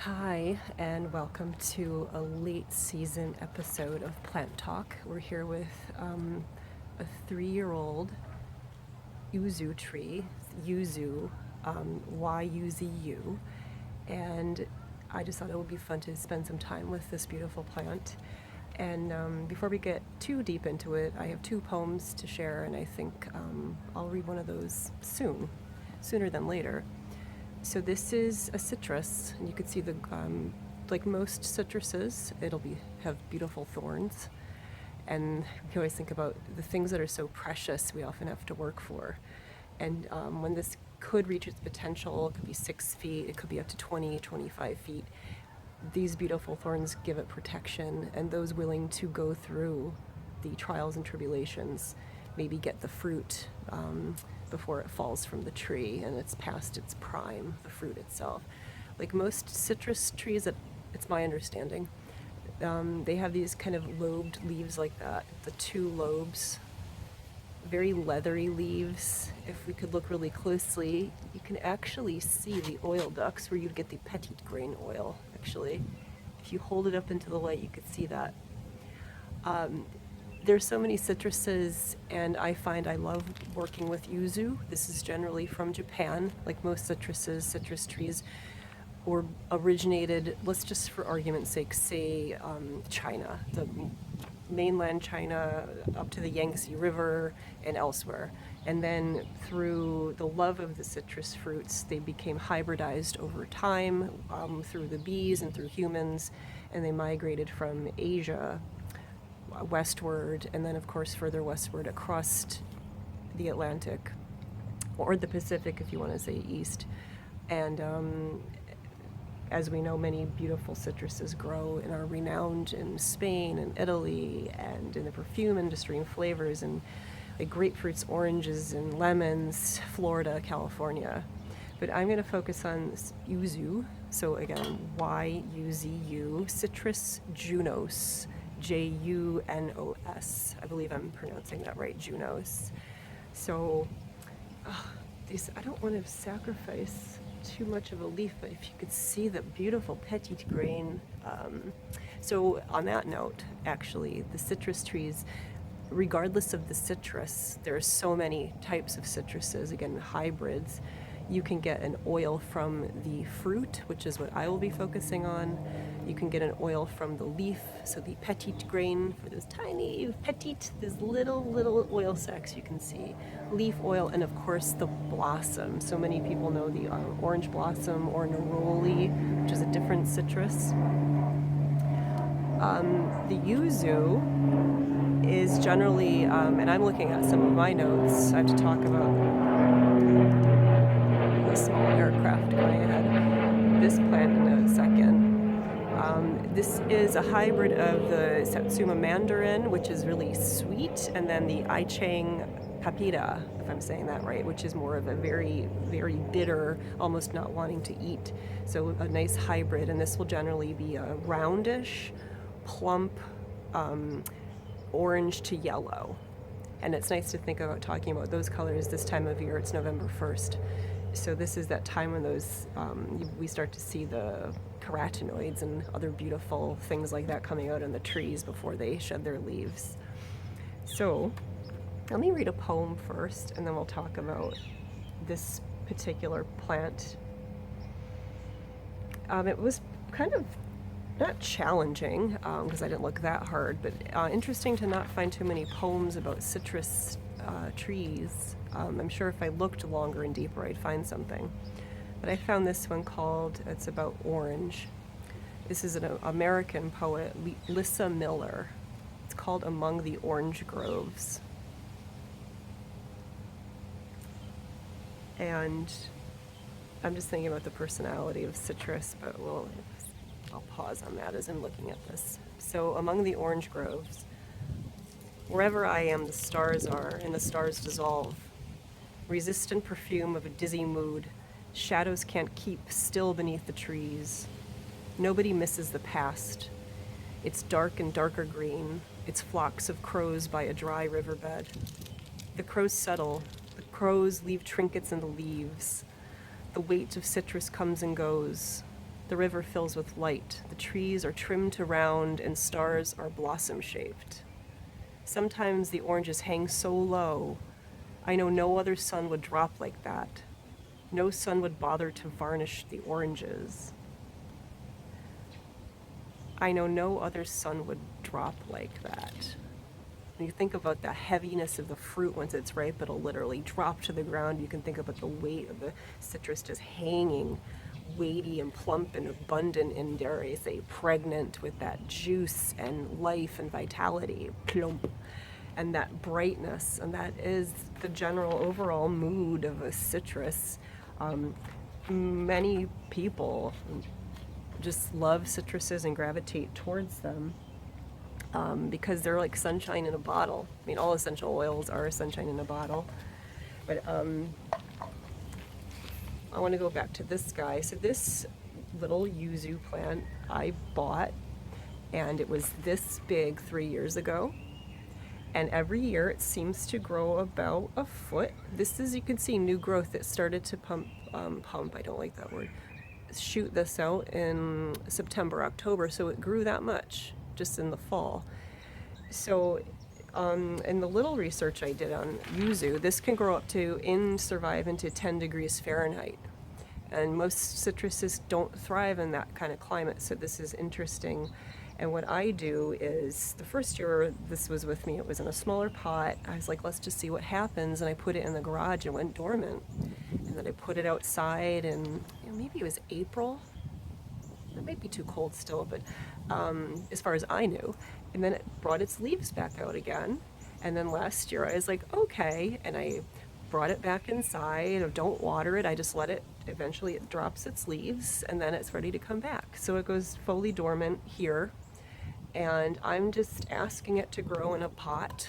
Hi, and welcome to a late season episode of Plant Talk. We're here with a 3-year-old Yuzu tree, Yuzu, Y-U-Z-U, and I just thought it would be fun to spend some time with this beautiful plant. And before we get too deep into it, I have 2 poems to share, and I think I'll read one of those sooner than later. So this is a citrus, and you can see the like most citruses, have beautiful thorns, and we always think about the things that are so precious we often have to work for. And when this could reach its potential, it could be 6 feet, it could be up to 20, 25 feet. These beautiful thorns give it protection, and those willing to go through the trials and tribulations maybe get the fruit before it falls from the tree and it's past its prime, the fruit itself. Like most citrus trees, it's my understanding, they have these kind of lobed leaves like that, the 2 lobes, very leathery leaves. If we could look really closely, you can actually see the oil ducts where you'd get the petit grain oil, actually. If you hold it up into the light, you could see that. There's so many citruses, and I find I love working with yuzu. This is generally from Japan, like most citrus trees, or originated, let's just for argument's sake say China, the mainland China up to the Yangtze River and elsewhere. And then through the love of the citrus fruits, they became hybridized over time through the bees and through humans, and they migrated from Asia westward, and then of course further westward across the Atlantic, or the Pacific if you want to say east. And as we know, many beautiful citruses grow and are renowned in Spain and Italy, and in the perfume industry and flavors, and like grapefruits, oranges, and lemons, Florida, California. But I'm going to focus on yuzu. So again, Y-U-Z-U, Citrus junos, Junos. I believe I'm pronouncing that right, Junos. So I don't want to sacrifice too much of a leaf, but if you could see the beautiful petit grain. So on that note, actually, the citrus trees, regardless of the citrus, there are so many types of citruses, again, hybrids. You can get an oil from the fruit, which is what I will be focusing on. You can get an oil from the leaf, so the petit grain for those tiny these little oil sacs you can see. Leaf oil, and of course the blossom. So many people know the orange blossom or neroli, which is a different citrus. The yuzu is generally, and I'm looking at some of my notes, I have to talk about a small aircraft going ahead. This plant in a second. This is a hybrid of the Satsuma Mandarin, which is really sweet, and then the Aichang Papita, if I'm saying that right, which is more of a very, very bitter, almost not wanting to eat. So a nice hybrid, and this will generally be a roundish, plump, orange to yellow. And it's nice to think about talking about those colors this time of year. It's November 1st. So this is that time when those we start to see the carotenoids and other beautiful things like that coming out in the trees before they shed their leaves. So let me read a poem first, and then we'll talk about this particular plant. It was kind of not challenging, because I didn't look that hard, but interesting to not find too many poems about citrus trees. I'm sure if I looked longer and deeper, I'd find something. But I found this one it's about orange. This is an American poet, Lissa Miller. It's called Among the Orange Groves. And I'm just thinking about the personality of citrus, but I'll pause on that as I'm looking at this. So, among the orange groves, wherever I am, the stars are, and the stars dissolve. Resistant perfume of a dizzy mood, shadows can't keep still beneath the trees. Nobody misses the past. It's dark and darker green, its flocks of crows by a dry riverbed. The crows settle, the crows leave trinkets in the leaves. The weight of citrus comes and goes. The river fills with light. The trees are trimmed to round, and stars are blossom-shaped. Sometimes the oranges hang so low. I know no other sun would drop like that. No sun would bother to varnish the oranges. I know no other sun would drop like that. When you think about the heaviness of the fruit once it's ripe, it'll literally drop to the ground. You can think about the weight of the citrus just hanging, weighty and plump and abundant and, dare I say, pregnant with that juice and life and vitality, plump, and that brightness. And that is the general overall mood of a citrus. Many people just love citruses and gravitate towards them. Because they're like sunshine in a bottle. I mean, all essential oils are sunshine in a bottle. But I want to go back to this guy. So this little yuzu plant I bought, and it was this big 3 years ago. And every year it seems to grow about a foot. This is, you can see, new growth. It started to pump, I don't like that word, shoot this out in September, October. So it grew that much just in the fall. So in the little research I did on yuzu, this can grow up to survive into 10 degrees Fahrenheit. And most citruses don't thrive in that kind of climate, so this is interesting. And what I do is, the first year this was with me, it was in a smaller pot. I was like, let's just see what happens. And I put it in the garage and went dormant. And then I put it outside, and maybe it was April. It might be too cold still, but as far as I knew. And then it brought its leaves back out again. And then last year I was like, okay. And I brought it back inside. Don't water it. I just let it, eventually it drops its leaves, and then it's ready to come back. So it goes fully dormant here. And I'm just asking it to grow in a pot,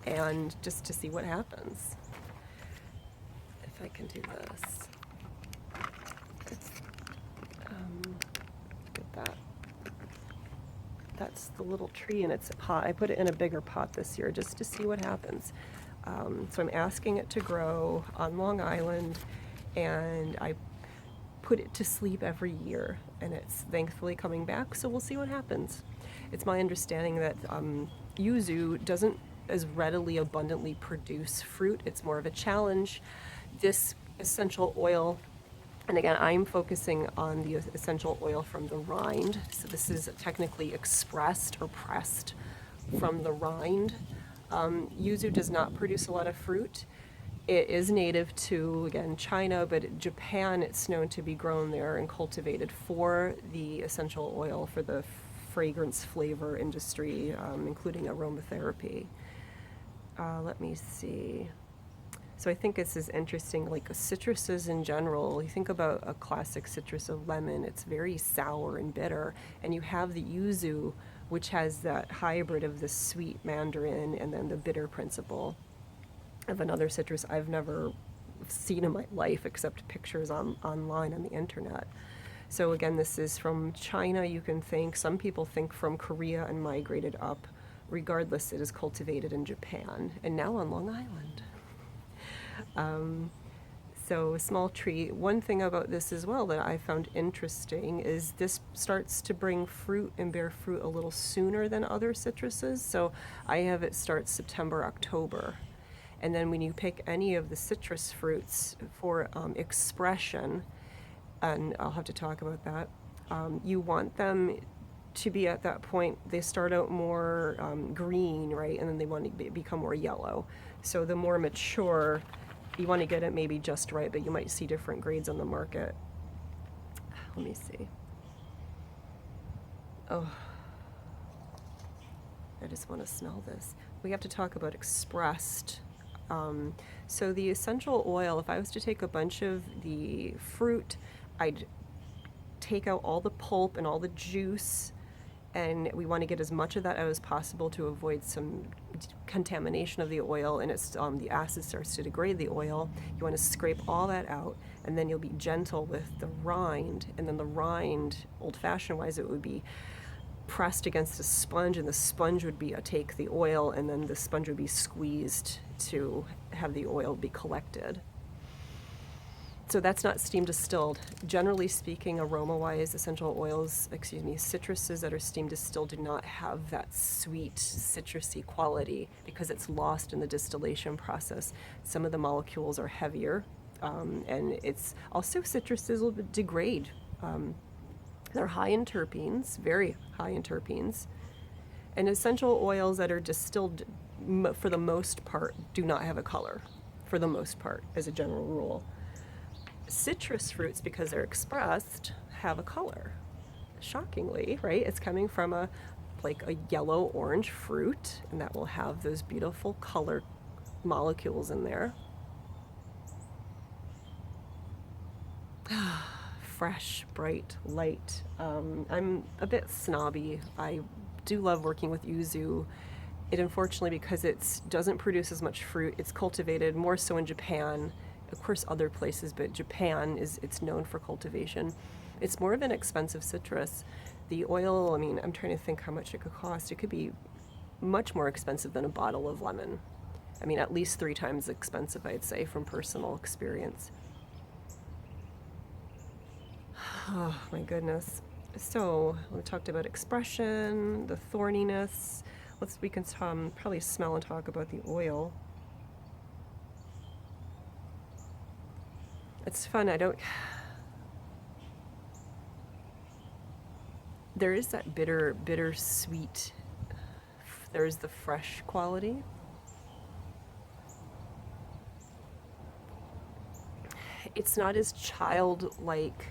and just to see what happens. If I can do this. Get that. That's the little tree in its pot. I put it in a bigger pot this year just to see what happens. So I'm asking it to grow on Long Island, and I put it to sleep every year, and it's thankfully coming back, so we'll see what happens. It's my understanding that yuzu doesn't as readily abundantly produce fruit. It's more of a challenge. This essential oil, and again, I'm focusing on the essential oil from the rind. So this is technically expressed or pressed from the rind. Yuzu does not produce a lot of fruit. It is native to, again, China, but Japan, it's known to be grown there and cultivated for the essential oil, for the fragrance flavor industry, including aromatherapy. Let me see. So I think this is interesting, like citruses in general. You think about a classic citrus of lemon, it's very sour and bitter. And you have the yuzu, which has that hybrid of the sweet mandarin and then the bitter principle of another citrus I've never seen in my life except pictures online on the internet. So again, this is from China, you can think. Some people think from Korea and migrated up. Regardless, it is cultivated in Japan and now on Long Island. So a small tree. One thing about this as well that I found interesting is this starts to bring fruit and bear fruit a little sooner than other citruses. So I have it start September, October. And then when you pick any of the citrus fruits for expression, and I'll have to talk about that, you want them to be at that point, they start out more green, right? And then they want to become more yellow. So the more mature, you want to get it maybe just right, but you might see different grades on the market. Let me see. Oh, I just want to smell this. We have to talk about expressed. So the essential oil, if I was to take a bunch of the fruit, I'd take out all the pulp and all the juice, and we want to get as much of that out as possible to avoid some contamination of the oil, and it's the acid starts to degrade the oil. You want to scrape all that out, and then you'll be gentle with the rind, and then the rind, old-fashioned wise, it would be pressed against a sponge, and the sponge would be take the oil, and then the sponge would be squeezed to have the oil be collected. So that's not steam distilled. Generally speaking, aroma-wise, essential oils, citruses that are steam distilled do not have that sweet citrusy quality because it's lost in the distillation process. Some of the molecules are heavier, and it's also citruses will degrade. Um, they're high in terpenes, very high in terpenes, and essential oils that are distilled, for the most part, do not have a color. For the most part, as a general rule. Citrus fruits, because they're expressed, have a color. Shockingly, right? It's coming from a yellow orange fruit, and that will have those beautiful color molecules in there. Fresh, bright, light. I'm a bit snobby. I do love working with yuzu. It unfortunately, because it doesn't produce as much fruit, it's cultivated more so in Japan, of course other places, but Japan it's known for cultivation. It's more of an expensive citrus. The oil, I mean, I'm trying to think how much it could cost. It could be much more expensive than a bottle of lemon. I mean, at least 3 times expensive, I'd say, from personal experience. Oh my goodness. So we talked about expression, the thorniness. We can probably smell and talk about the oil. It's fun. There is that bitter sweet. There's the fresh quality. It's not as childlike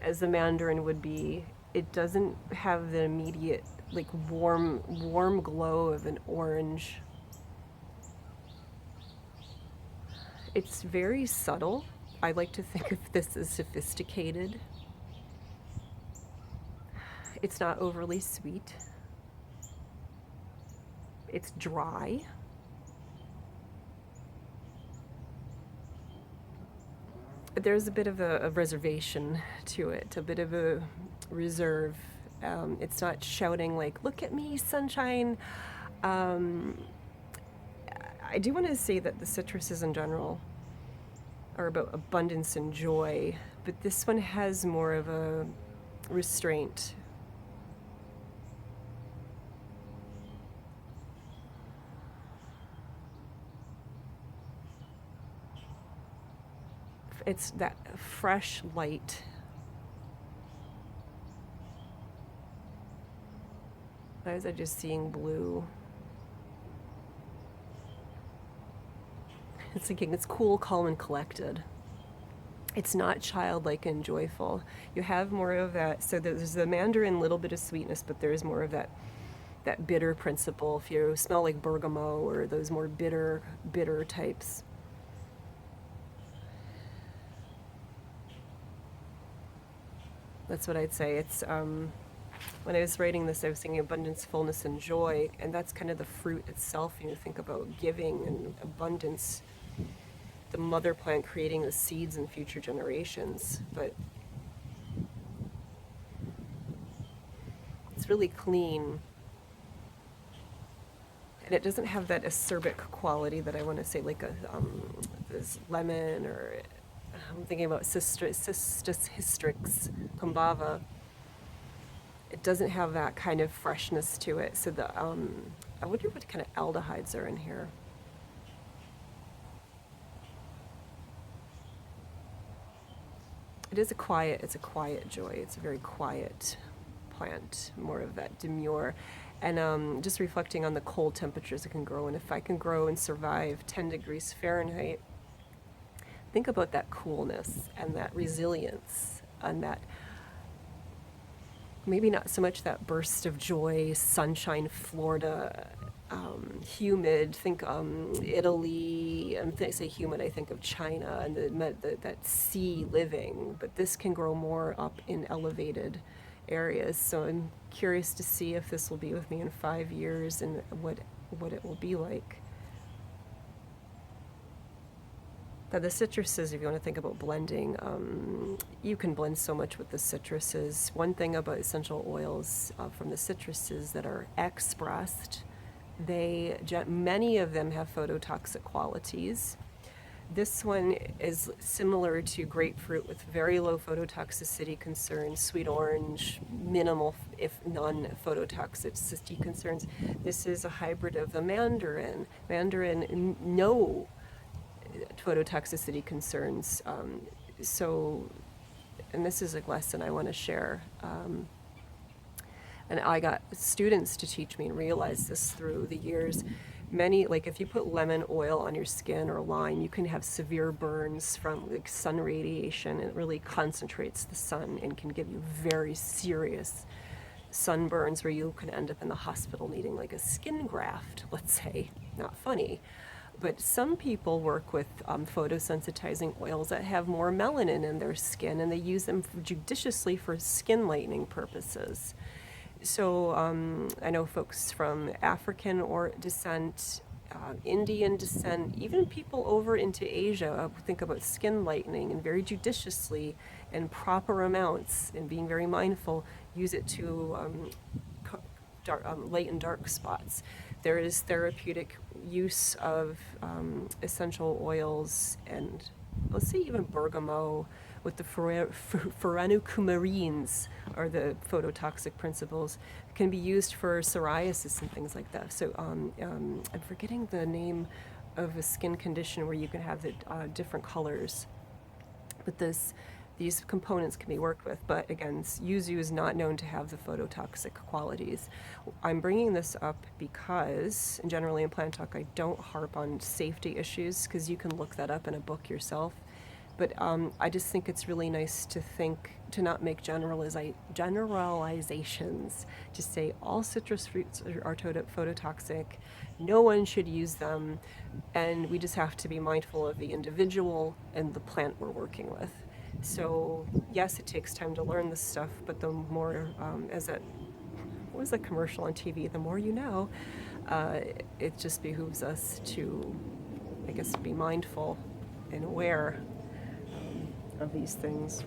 as the Mandarin would be. It doesn't have the immediate warm glow of an orange. It's very subtle. I like to think of this as sophisticated. It's not overly sweet. It's dry. There's a bit of a reservation to it, a bit of a reserve. It's not shouting like, look at me, sunshine. I do want to say that the citruses in general are about abundance and joy, but this one has more of a restraint. It's that fresh light. Why was I just seeing blue? It's thinking it's cool, calm, and collected. It's not childlike and joyful. You have more of that. So there's the Mandarin, little bit of sweetness, but there's more of that bitter principle. If you smell like bergamot or those more bitter types. That's what I'd say. It's when I was writing this, I was thinking abundance, fullness, and joy, and that's kind of the fruit itself. You think about giving and abundance, the mother plant creating the seeds in future generations, but it's really clean, and it doesn't have that acerbic quality that I want to say, like this lemon, or I'm thinking about Cistus hystrix combava. It doesn't have that kind of freshness to it. So I wonder what kind of aldehydes are in here. It's a quiet joy. It's a very quiet plant, more of that demure. And just reflecting on the cold temperatures it can grow in. If I can grow and survive 10 degrees Fahrenheit, think about that coolness and that resilience and that, maybe not so much that burst of joy, sunshine, Florida, humid. Think Italy. And I say humid, I think of China and that sea living. But this can grow more up in elevated areas. So I'm curious to see if this will be with me in 5 years and what it will be like. Now the citruses, if you want to think about blending, you can blend so much with the citruses. One thing about essential oils from the citruses that are expressed, many of them have phototoxic qualities. This one is similar to grapefruit with very low phototoxicity concerns, sweet orange, minimal, if none, phototoxicity concerns. This is a hybrid of the Mandarin. Mandarin, no phototoxicity concerns. So, and this is a lesson I want to share. And I got students to teach me and realize this through the years. Many, like if you put lemon oil on your skin or lime, you can have severe burns from like sun radiation. It really concentrates the sun and can give you very serious sunburns where you can end up in the hospital needing like a skin graft, let's say. Not funny. But some people work with photosensitizing oils that have more melanin in their skin, and they use them judiciously for skin lightening purposes. So I know folks from African or descent, Indian descent, even people over into Asia think about skin lightening and very judiciously and proper amounts and being very mindful, use it to lighten dark spots. There is therapeutic use of essential oils and let's say even bergamot with the furanocoumarines are the phototoxic principles, can be used for psoriasis and things like that. So I'm forgetting the name of a skin condition where you can have the different colors. But these components can be worked with, but again, Yuzu is not known to have the phototoxic qualities. I'm bringing this up because, and generally in plant talk, I don't harp on safety issues because you can look that up in a book yourself. But I just think it's really nice to not make generalizations. Just say all citrus fruits are phototoxic, no one should use them, and we just have to be mindful of the individual and the plant we're working with. So yes, it takes time to learn this stuff, but the more, what was that commercial on TV, the more you know, it just behooves us to, I guess, be mindful and aware of these things.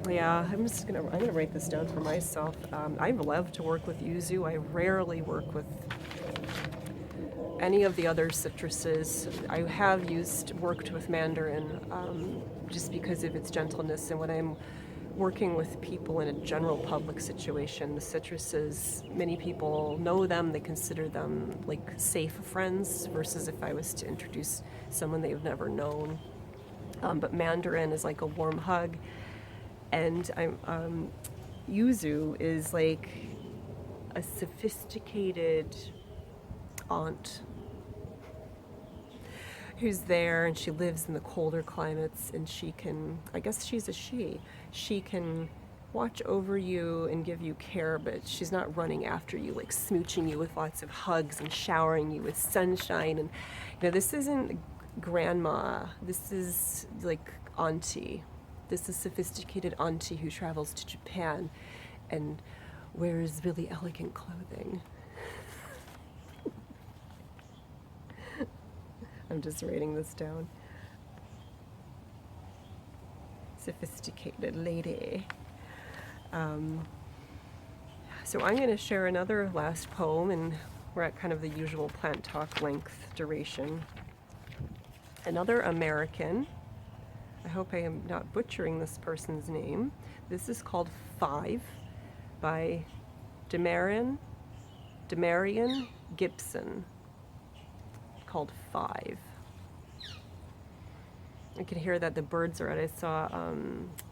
Yeah, I'm gonna write this down for myself. I love to work with Yuzu. I rarely work with any of the other citruses. I have worked with Mandarin just because of its gentleness, and when I'm working with people in a general public situation, the citruses, many people know them, they consider them like safe friends versus if I was to introduce someone they've never known. But Mandarin is like a warm hug, and Yuzu is like a sophisticated aunt who's there, and she lives in the colder climates, and she can, I guess she's a she can watch over you and give you care, but she's not running after you, like smooching you with lots of hugs and showering you with sunshine. And this isn't grandma, this is like auntie. This is sophisticated auntie who travels to Japan and wears really elegant clothing. I'm just writing this down. Sophisticated lady. So I'm going to share another last poem, and we're at kind of the usual plant talk length duration. Another American. I hope I am not butchering this person's name. This is called Five by Demarian Gibson. Called Five. I can hear that the birds are out. I saw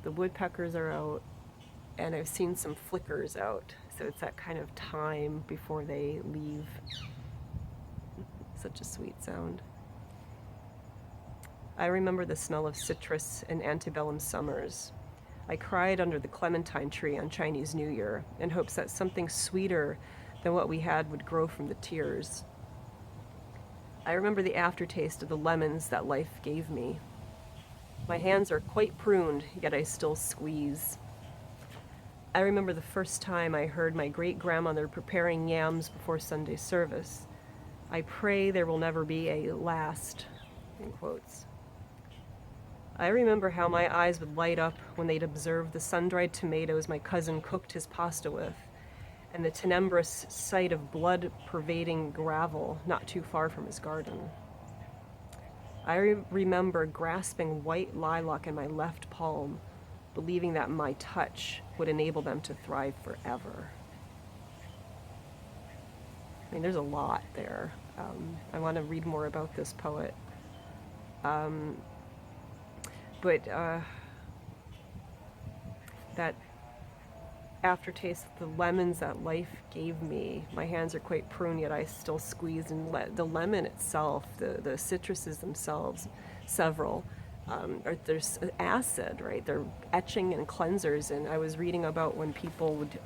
the woodpeckers are out, and I've seen some flickers out. So it's that kind of time before they leave. Such a sweet sound. I remember the smell of citrus in antebellum summers. I cried under the clementine tree on Chinese New Year in hopes that something sweeter than what we had would grow from the tears. I remember the aftertaste of the lemons that life gave me. My hands are quite pruned, yet I still squeeze. I remember the first time I heard my great-grandmother preparing yams before Sunday service. I pray there will never be a last, in quotes. I remember how my eyes would light up when they'd observe the sun-dried tomatoes my cousin cooked his pasta with, and the tenebrous sight of blood-pervading gravel not too far from his garden. I remember grasping white lilac in my left palm, believing that my touch would enable them to thrive forever. I mean, there's a lot there. I want to read more about this poet. But that aftertaste of the lemons that life gave me, my hands are quite pruned, yet I still squeeze. And the lemon itself, the citruses themselves, several, there's acid, right? They're etching and cleansers. And I was reading about when people would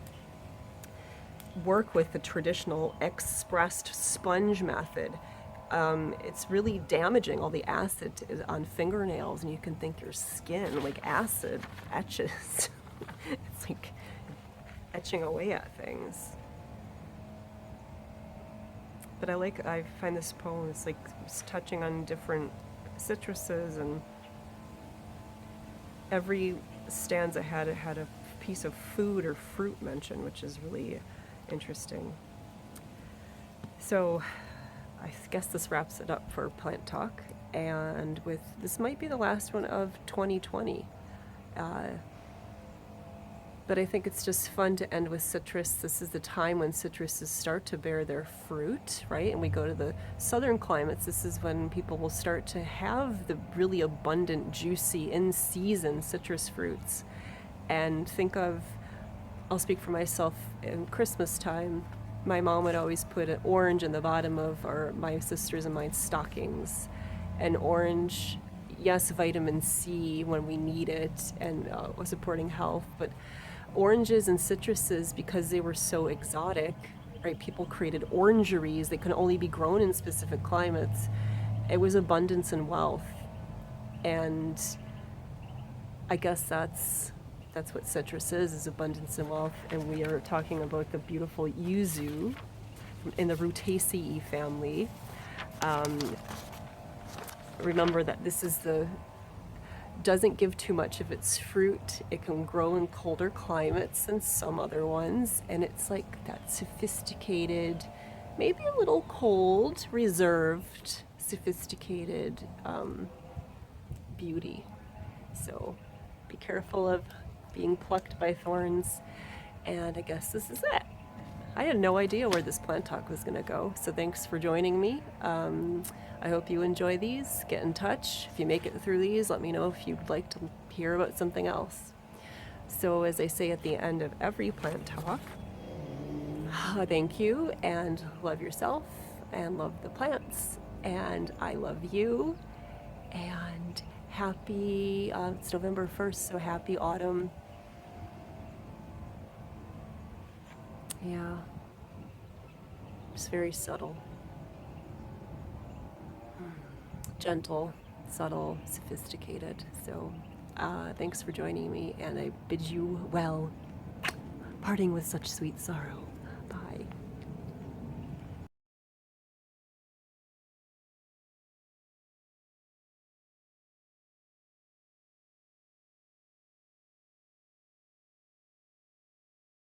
work with the traditional expressed sponge method. It's really damaging all the acid on fingernails, and you can think your skin, like acid, etches. It's like etching away at things. But I find this poem, it's like it's touching on different citruses, and every stanza had a piece of food or fruit mentioned, which is really interesting. So I guess this wraps it up for Plant Talk, and this might be the last one of 2020. But I think it's just fun to end with citrus. This is the time when citruses start to bear their fruit, right? And we go to the southern climates. This is when people will start to have the really abundant, juicy, in-season citrus fruits. And think of, I'll speak for myself, in Christmas time, my mom would always put an orange in the bottom of my sisters and my stockings. An orange, yes, vitamin C when we need it, and supporting health, but oranges and citruses, because they were so exotic, right? People created orangeries. They could only be grown in specific climates. It was abundance and wealth. And I guess that's what citrus is abundance and wealth. And we are talking about the beautiful Yuzu in the Rutaceae family. Remember that this is doesn't give too much of its fruit. It can grow in colder climates than some other ones, and it's like that sophisticated, maybe a little cold, reserved, sophisticated beauty. So be careful of being plucked by thorns, and I guess this is it. I had no idea where this plant talk was going to go, so thanks for joining me. I hope you enjoy these. Get in touch. If you make it through these, let me know if you'd like to hear about something else. So as I say at the end of every plant talk, thank you, and love yourself, and love the plants, and I love you, and happy, it's November 1st, so happy autumn. Yeah, it's very subtle. Gentle, subtle, sophisticated. So thanks for joining me, and I bid you well, parting with such sweet sorrow.